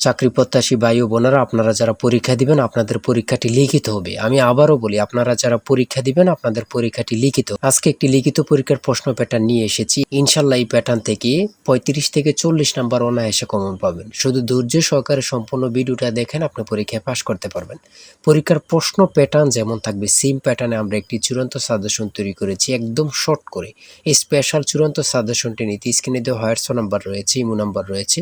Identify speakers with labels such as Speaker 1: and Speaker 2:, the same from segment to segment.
Speaker 1: চাকরি প্রত্যাশী ভাই ও বোনেরা, আপনারা যারা পরীক্ষা দিবেন আপনাদের পরীক্ষাটি লিখিত হবে। আমি আবারও বলি, আপনারা যারা পরীক্ষা দিবেন আপনাদের পরীক্ষাটি লিখিত। আজকে একটি লিখিত পরীক্ষার প্রশ্ন প্যাটার্ন নিয়ে এসেছি। ইনশাল্লাহ এই প্যাটার্ন থেকে 35 থেকে 40 নাম্বার অনায়াসে কমন পাবেন। শুধু ধৈর্য সহকারে সম্পূর্ণ ভিডিওটা দেখেন, আপনি পরীক্ষায় পাশ করতে পারবেন। পরীক্ষার প্রশ্ন প্যাটার্ন যেমন থাকবে সেম প্যাটার্নে আমরা একটি চূড়ান্ত সাজেশন তৈরি করেছি, একদম শর্ট করে। এই স্পেশাল চূড়ান্ত সাজেশনটি নিতে স্ক্রিনে দেওয়া হোয়াটসঅ্যাপ নাম্বার রয়েছে, ইমো নাম্বার রয়েছে,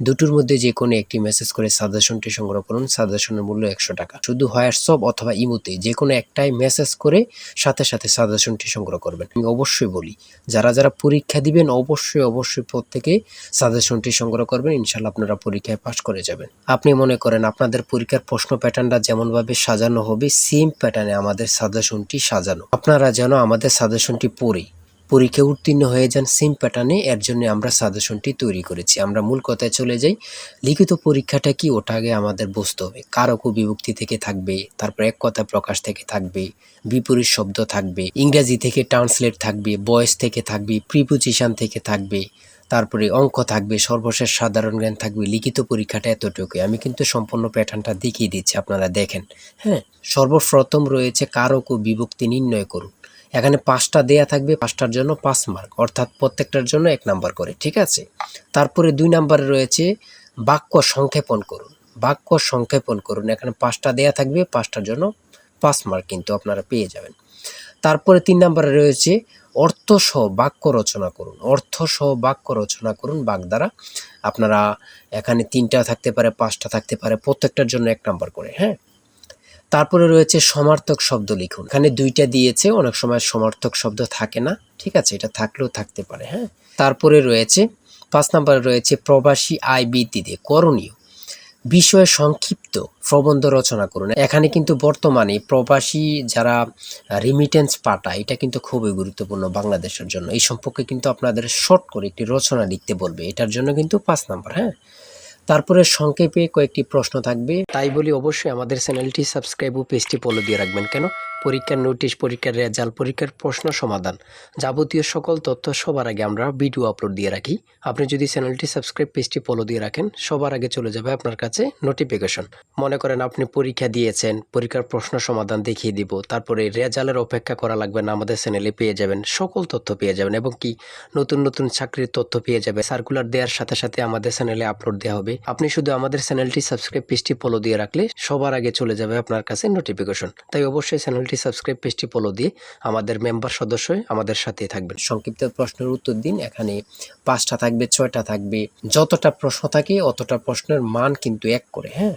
Speaker 1: দুটোর মধ্যে যে কোনো একটি মেসেজ করে সাজেশনটি সংগ্রহ করুন। সাজেশনের মূল্য 100 টাকা। শুধু হোয়াটসঅ্যাপ অথবা ইমোতে যে কোনো একটাই মেসেজ করে সাথে সাথে সাজেশনটি সংগ্রহ করবেন। আমি অবশ্যই বলি, যারা যারা পরীক্ষা দিবেন অবশ্যই প্রত্যেকে সাজেশনটি সংগ্রহ করবেন। ইনশাল্লাহ আপনারা পরীক্ষায় পাশ করে যাবেন। আপনি মনে করেন আপনাদের পরীক্ষার প্রশ্ন প্যাটার্নটা যেমনভাবে সাজানো হবে সেম প্যাটার্নে আমাদের সাজেশনটি সাজানো। আপনারা যেন আমাদের সাজেশনটি পড়ে পরীক্ষা উত্তীর্ণ হয়ে যান সেম প্যাটার্নে, এর জন্য আমরা সাজেশনটি তৈরি করেছি। আমরা মূল কথায় চলে যাই। লিখিত পরীক্ষাটা কি, ওটা আগে আমাদের বুঝতে হবে। কারক ও বিভক্তি থেকে থাকবে, তারপর এক কথা প্রকাশ থেকে থাকবে, বিপরীত শব্দ থাকবে, ইংরেজি থেকে ট্রান্সলেট থাকবে, ভয়েস থেকে থাকবে, প্রিপোজিশন থেকে থাকবে, তারপরে অঙ্ক থাকবে, সর্বশেষ সাধারণ জ্ঞান থাকবে। লিখিত পরীক্ষাটা এতটুকুই। আমি কিন্তু সম্পূর্ণ প্যাটার্নটা দেখিয়ে দিচ্ছি, আপনারা দেখেন। হ্যাঁ, সর্বপ্রথম রয়েছে কারক ও বিভক্তি নির্ণয় করুন। এখানে 5টা দেয়া থাকবে, 5টার জন্য 5 মার্ক, অর্থাৎ প্রত্যেকটার জন্য 1 নাম্বার করে, ঠিক আছে। তারপরে 2 নাম্বারে রয়েছে বাক্য সংক্ষেপণ করুন। বাক্য সংক্ষেপণ করুন, এখানে 5টা দেয়া থাকবে, 5টার জন্য 5 মার্ক কিন্তু আপনারা পেয়ে যাবেন। তারপরে 3 নাম্বারে রয়েছে অর্থসহ বাক্য রচনা করুন। অর্থসহ বাক্য রচনা করুন বাক দ্বারা। আপনারা এখানে 3টা থাকতে পারে, 5টা থাকতে পারে, প্রত্যেকটার জন্য 1 নাম্বার করে। হ্যাঁ, তারপরে রয়েছে সমার্থক শব্দ লিখুন। এখানে 2টা দিয়েছে, অনেক সময় সমার্থক শব্দ থাকে না, ঠিক আছে, এটা থাকলেও থাকতে পারে। হ্যাঁ, তারপরে রয়েছে 5 নম্বরে রয়েছে প্রবাসী আয় বৃদ্ধিতে করণীয় বিষয়ে সংক্ষিপ্ত প্রবন্ধ রচনা করুন। এখানে কিন্তু বর্তমানে প্রবাসী যারা রিমিটেন্স পাঠায়, এটা কিন্তু খুবই গুরুত্বপূর্ণ বাংলাদেশের জন্য। এই সম্পর্কে কিন্তু আপনাদের শর্ট করে একটি রচনা লিখতে বলবে, এটার জন্য কিন্তু 5 নাম্বার। হ্যাঁ, তারপরে সংক্ষেপে কয়েকটি প্রশ্ন থাকবে। তাই বলি অবশ্যই আমাদের চ্যানেলটি সাবস্ক্রাইব ও পেজটি ফলো দিয়ে রাখবেন। কেন? পরীক্ষার নোটিশ, পরীক্ষার রেজাল্ট, পরীক্ষার প্রশ্ন সমাধান, যাবতীয় সকল তথ্য সবার আগে আমরা ভিডিও আপলোড দিয়ে রাখি। আপনি যদি চ্যানেলটি সাবস্ক্রাইব, পেজটি ফলো দিয়ে রাখেন, সবার আগে চলে যাবে আপনার কাছে নোটিফিকেশন। মনে করেন আপনি পরীক্ষা দিয়েছেন, পরীক্ষার প্রশ্ন সমাধান দেখিয়ে দিব, তারপরে রেজাল্টের অপেক্ষা করা লাগবে না, আমাদের চ্যানেলে পেয়ে যাবেন, সকল তথ্য পেয়ে যাবেন, এবং কি নতুন নতুন চাকরির তথ্য পেয়ে যাবে। সার্কুলার দেওয়ার সাথে সাথে আমাদের চ্যানেলে আপলোড দেওয়া হবে। আপনি শুধু আমাদের চ্যানেলটি সাবস্ক্রাইব, পেজটি ফলো দিয়ে রাখলে সবার আগে চলে যাবে আপনার কাছে নোটিফিকেশন। তাই অবশ্যই চ্যানেলটি সাবস্ক্রাইব, পেজটি ফলো দিয়ে আমাদের মেম্বার সদস্য আমাদের সাথে থাকবেন। সংক্ষিপ্ত প্রশ্নের উত্তর দিন। এখানে 5টা থাকবে, 6টা থাকবে, যতটা প্রশ্ন থাকে অতটা প্রশ্নের মান কিন্তু 1 করে। হ্যাঁ,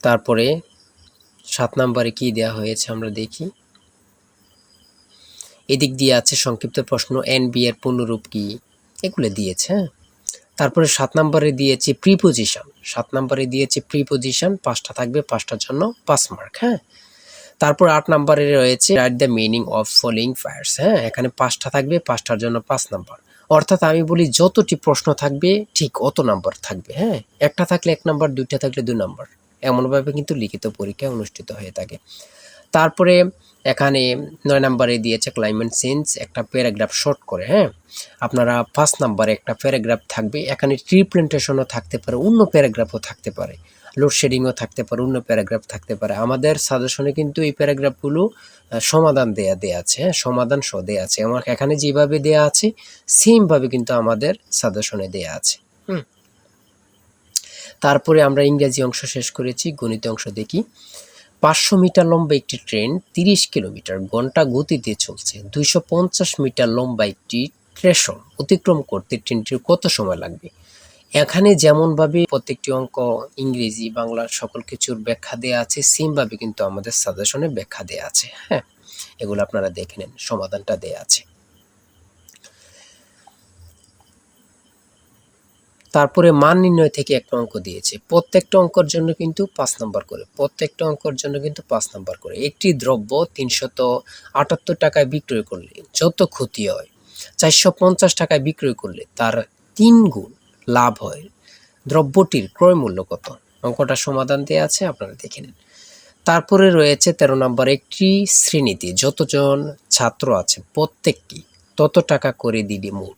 Speaker 1: তারপরে 7 নম্বরে কি দেওয়া হয়েছে আমরা দেখি। এদিক দিয়ে আছে সংক্ষিপ্ত প্রশ্ন, এনবি এর পূর্ণরূপ কি, এগুলো দিয়েছে। হ্যাঁ, তারপরে 7 নম্বরে দিয়েছে প্রিপোজিশন। 7 নম্বরে দিয়েছে প্রিপোজিশন, 5টা থাকবে, 5টার জন্য 5 মার্ক। হ্যাঁ, তারপর 8 নম্বরে রয়েছে write the meaning of following fires. হ্যাঁ, এখানে 5টা থাকবে, 5টার জন্য 5 নাম্বার। অর্থাৎ আমি বলি যতটি প্রশ্ন থাকবে ঠিক অত নাম্বার থাকবে। হ্যাঁ, একটা থাকলে 1 নাম্বার, 2টা থাকলে 2 নাম্বার, এমনভাবে কিন্তু লিখিত পরীক্ষা অনুষ্ঠিত হয়ে থাকে। তারপরে এখানে 9 নম্বরে দিয়েছে ক্লাইমেট চেঞ্জ, একটা প্যারাগ্রাফ শর্ট করে। হ্যাঁ, আপনারা 5 নম্বরে একটা প্যারাগ্রাফ থাকবে, এখানে ট্রি প্ল্যান্টেশনও থাকতে পারে, অন্য প্যারাগ্রাফও থাকতে পারে, লোডশেডিংও থাকতে পারে, অন্য প্যারাগ্রাফ থাকতে পারে। আমাদের সাজেশনে কিন্তু এই প্যারাগ্রাফগুলো সমাধান দেয়া আছে। হ্যাঁ, সমাধান সহ দেয়া আছে। আমার এখানে যেভাবে দেয়া আছে সেমভাবে কিন্তু আমাদের সাজেশনে দেয়া আছে। তারপরে আমরা ইংরেজি অংশ শেষ করেছি, গণিত অংশ দেখি। 500 মিটার লম্বা একটি ট্রেন 30 কিলোমিটার ঘন্টা গতিতে চলছে। 250 মিটার লম্বা একটি স্টেশন অতিক্রম করতে ট্রেনটির কত সময় লাগবে? এখানে যেমনভাবে প্রত্যেকটি অঙ্ক ইংরেজি, বাংলা সকল কিছুর ব্যাখ্যা দেয়া আছে, সেমভাবে কিন্তু আমাদের সাজেশনে ব্যাখ্যা দেয়া আছে। হ্যাঁ, এগুলো আপনারা দেখে নেন, সমাধানটা দেয়া আছে। তারপরে মান নির্ণয় থেকে একটা অঙ্ক দিয়েছে। প্রত্যেকটা অঙ্কের জন্য কিন্তু 5 নাম্বার করে। প্রত্যেকটা অঙ্কের জন্য কিন্তু 5 নাম্বার করে। একটি দ্রব্য 378 টাকায় বিক্রয় করলে যত ক্ষতি হয়, 450 টাকায় বিক্রয় করলে তার 3 গুণ লাভ হয়। দ্রব্যটির ক্রয় মূল্য কত? অঙ্কটা সমাধান দেয়া আছে, আপনারা দেখে নিন। তারপরে রয়েছে 13 নম্বর, একটি শ্রেণীতে যতজন ছাত্র আছে প্রত্যেকটি তত টাকা করে দিলে মোট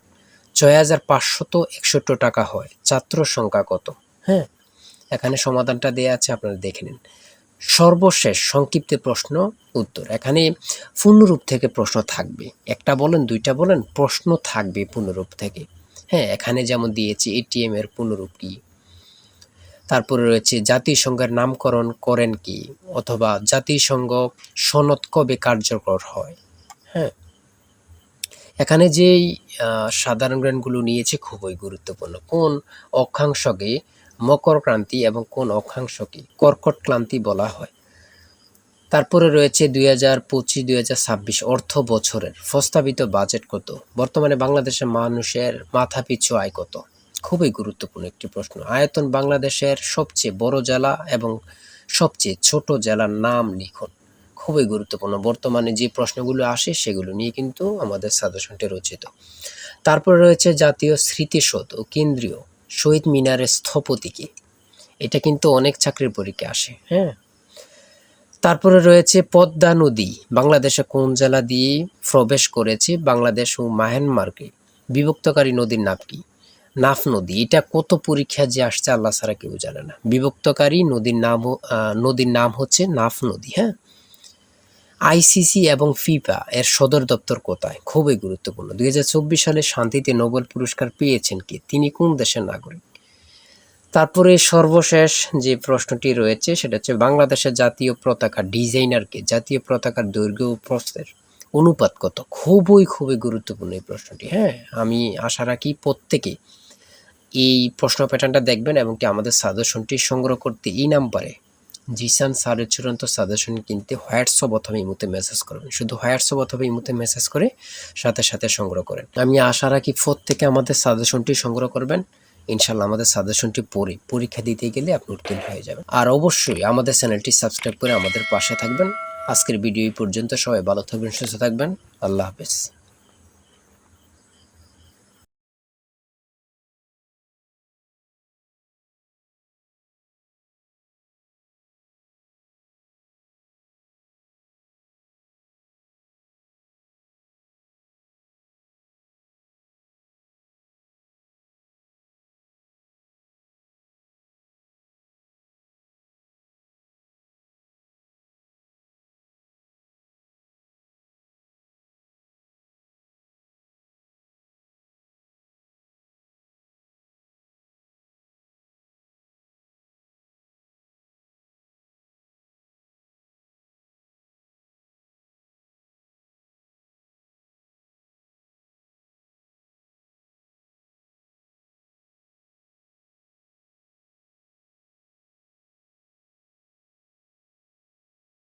Speaker 1: ৬,৫৬১ টাকা হয়। ছাত্র সংখ্যা কত? হ্যাঁ, এখানে সমাধানটা দেয়া আছে, আপনারা দেখে নিন। সর্বশেষ সংক্ষিপ্ত প্রশ্ন উত্তর। এখানে পূর্ণরূপ থেকে প্রশ্ন থাকবে, একটা বলেন দুইটা বলেন, প্রশ্ন থাকবে পূর্ণরূপ থেকে। হ্যাঁ, এখানে যেমন দিয়েছি এটিএম এর পূর্ণরূপ কি, তারপরে রয়েছে জাতিসংঘের নামকরণ করেন কি, অথবা জাতিসংঘ সনদ কবে কার্যকর হয়। হ্যাঁ, এখানে যেই সাধারণ জ্ঞানগুলো নিয়েছে খুবই গুরুত্বপূর্ণ। কোন অক্ষাংশকে মকর ক্রান্তি এবং কোন অক্ষাংশকে কর্কট ক্রান্তি বলা হয়। তারপরে রয়েছে 2025-2026 অর্থ বছরের প্রস্তাবিত বাজেট কত। বর্তমানে বাংলাদেশের মানুষের মাথাপিছু আয় কত। খুবই গুরুত্বপূর্ণ একটি প্রশ্ন। আয়তন বাংলাদেশের সবচেয়ে বড় জেলা এবং সবচেয়ে ছোট জেলার নাম লিখুন। খুবই গুরুত্বপূর্ণ। বর্তমানে যে প্রশ্নগুলো আসে সেগুলো নিয়ে কিন্তু আমাদের সাজেশনটি রচিত। তারপরে রয়েছে জাতীয় স্মৃতিসৌধ ও কেন্দ্রীয় শহীদ মিনারের স্থপতি কে। এটা কিন্তু অনেক চাকরির পরীক্ষায় আসে। হ্যাঁ, তারপরে রয়েছে পদ্মা নদী বাংলাদেশে কোন জেলা দিয়ে প্রবেশ করেছে। বাংলাদেশ ও মায়ানমারকে বিভক্তকারী নদীর নাম কি? নাফ নদী। এটা কত পরীক্ষা যে আসছে আল্লাহ ছাড়া কেউ জানে না। বিভক্তকারী নদীর নাম হচ্ছে নাফ নদী। হ্যাঁ, আইসিসি এবং ফিফা এর সদর দপ্তর কোথায়? খুবই গুরুত্বপূর্ণ। 2024 সালে শান্তিতে নোবেল পুরস্কার পেয়েছেন কে? তিনি কোন দেশের নাগরিক? তারপরে সর্বশেষ যে প্রশ্নটি রয়েছে সেটা হচ্ছে বাংলাদেশের জাতীয় পতাকা ডিজাইনারকে। জাতীয় পতাকার দৈর্ঘ্য ও প্রস্থের অনুপাত কত? খুবই গুরুত্বপূর্ণ এই প্রশ্নটি। হ্যাঁ, আমি আশা রাখি প্রত্যেকে এই প্রশ্ন প্যাটার্নটা দেখবেন এবং কি আমাদের সাজেশনটি সংগ্রহ করতে এই নাম্বারে জিসান স্যারের চূড়ান্ত সাজেশন কিনতে হোয়াটসঅ্যাপ অথবা ইমোতে মেসেজ করবেন। শুধু হোয়াটসঅ্যাপ অথবা ইমোতে মেসেজ করে সাথে সংগ্রহ করেন। আমি আশা রাখি প্রত্যেকে আমাদের সাজেশনটি সংগ্রহ করবেন। ইনশাল্লাহ আমাদের সাজেশনটি পড়ে পরীক্ষা দিতে গেলে আপনি উত্তীর্ণ হয়ে যাবেন। আর অবশ্যই আমাদের চ্যানেলটি সাবস্ক্রাইব করে আমাদের পাশে থাকবেন। আজকের ভিডিও এই পর্যন্ত। সবাই ভালো থাকবেন, সুস্থ থাকবেন। আল্লাহ হাফেজ।